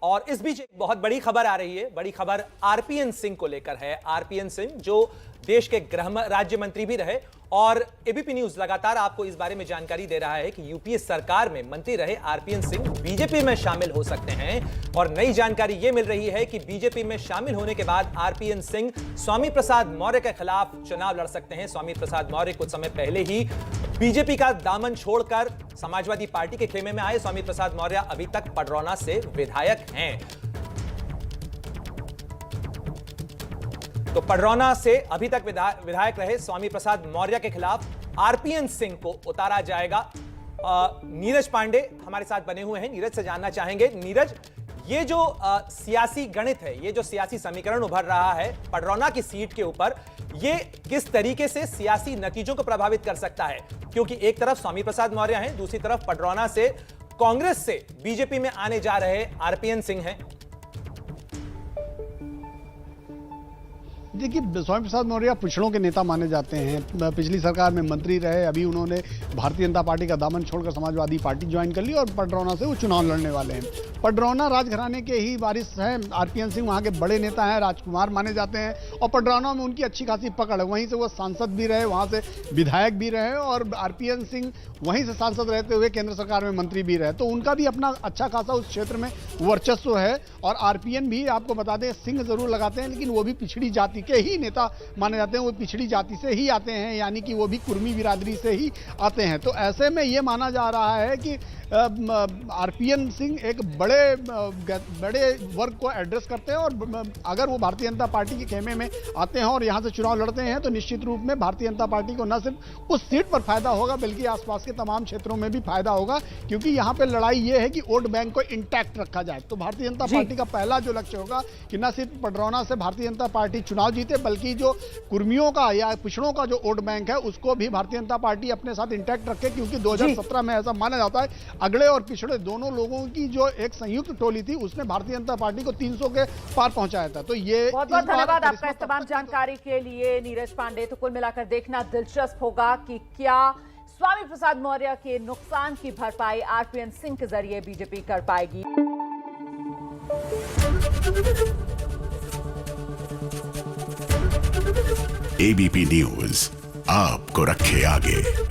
और इस बीच एक बहुत बड़ी खबर आ रही है। बड़ी खबर आरपीएन सिंह को लेकर है। आरपीएन सिंह जो देश के गृह राज्य मंत्री भी रहे और एबीपी न्यूज लगातार आपको इस बारे में जानकारी दे रहा है कि यूपीए सरकार में मंत्री रहे आरपीएन सिंह बीजेपी में शामिल हो सकते हैं। और नई जानकारी यह मिल रही है कि बीजेपी में शामिल होने के बाद आरपीएन सिंह स्वामी प्रसाद मौर्य के खिलाफ चुनाव लड़ सकते हैं। स्वामी प्रसाद मौर्य कुछ समय पहले ही बीजेपी का दामन छोड़कर समाजवादी पार्टी के खेमे में आए। स्वामी प्रसाद मौर्य अभी तक पडरौना से विधायक हैं। तो पडरौना से अभी तक विधायक रहे स्वामी प्रसाद मौर्य के खिलाफ आरपीएन सिंह को उतारा जाएगा। नीरज पांडे हमारे साथ बने हुए हैं। नीरज से जानना चाहेंगे, नीरज, ये जो सियासी गणित है, ये जो सियासी समीकरण उभर रहा है पडरौना की सीट के ऊपर, ये किस तरीके से सियासी नतीजों को प्रभावित कर सकता है? क्योंकि एक तरफ स्वामी प्रसाद मौर्य हैं, दूसरी तरफ पडरौना से कांग्रेस से बीजेपी में आने जा रहे आरपीएन सिंह हैं। देखिए, स्वामी प्रसाद मौर्य पिछड़ों के नेता माने जाते हैं। पिछली सरकार में मंत्री रहे, अभी उन्होंने भारतीय जनता पार्टी का दामन छोड़कर समाजवादी पार्टी ज्वाइन कर ली और पडरौना से वो चुनाव लड़ने वाले हैं। पडरौना राजघराने के ही वारिस हैं। आरपीएन सिंह वहाँ के बड़े नेता हैं, राजकुमार माने जाते हैं और पडरौना में उनकी अच्छी खासी पकड़ है। वहीं से वो सांसद भी रहे, वहाँ से विधायक भी रहे और आरपीएन सिंह वहीं से सांसद रहते हुए केंद्र सरकार में मंत्री भी रहे। तो उनका भी अपना अच्छा खासा उस क्षेत्र में वर्चस्व है। और आरपीएन भी, आपको बता दें, सिंह जरूर लगाते हैं लेकिन वो भी पिछड़ी जाति के ही नेता माने जाते हैं। वो पिछड़ी जाति से ही आते हैं, यानी कि वो भी कुर्मी बिरादरी से ही आते हैं। तो ऐसे में ये माना जा रहा है कि आरपीएन सिंह एक बड़े वर्ग को एड्रेस करते हैं और अगर वो भारतीय जनता पार्टी के खेमे में आते हैं और यहाँ से चुनाव लड़ते हैं तो निश्चित रूप में भारतीय जनता पार्टी को न सिर्फ उस सीट पर फायदा होगा बल्कि आसपास के तमाम क्षेत्रों में भी फायदा होगा, क्योंकि यहाँ पे लड़ाई ये है कि वोट बैंक को इंटैक्ट रखा जाए। तो भारतीय जनता पार्टी का पहला जो लक्ष्य होगा कि न सिर्फ पडरौना से भारतीय जनता पार्टी चुनाव जीते बल्कि जो कुर्मियों का या पिछड़ों का जो वोट बैंक है उसको भी भारतीय जनता पार्टी अपने साथ इंटैक्ट रखे, क्योंकि 2017 में ऐसा माना जाता है अगड़े और पिछड़े दोनों लोगों की जो एक संयुक्त टोली थी उसने भारतीय जनता पार्टी को 300 के पार पहुंचाया था। तो ये बहुत बहुत धन्यवाद आपका इस तमाम जानकारी के लिए नीरज पांडे। तो कुल मिलाकर देखना दिलचस्प होगा कि क्या स्वामी प्रसाद मौर्य के नुकसान की भरपाई आरपीएन सिंह के जरिए बीजेपी कर पाएगी। एबीपी न्यूज आपको रखे आगे।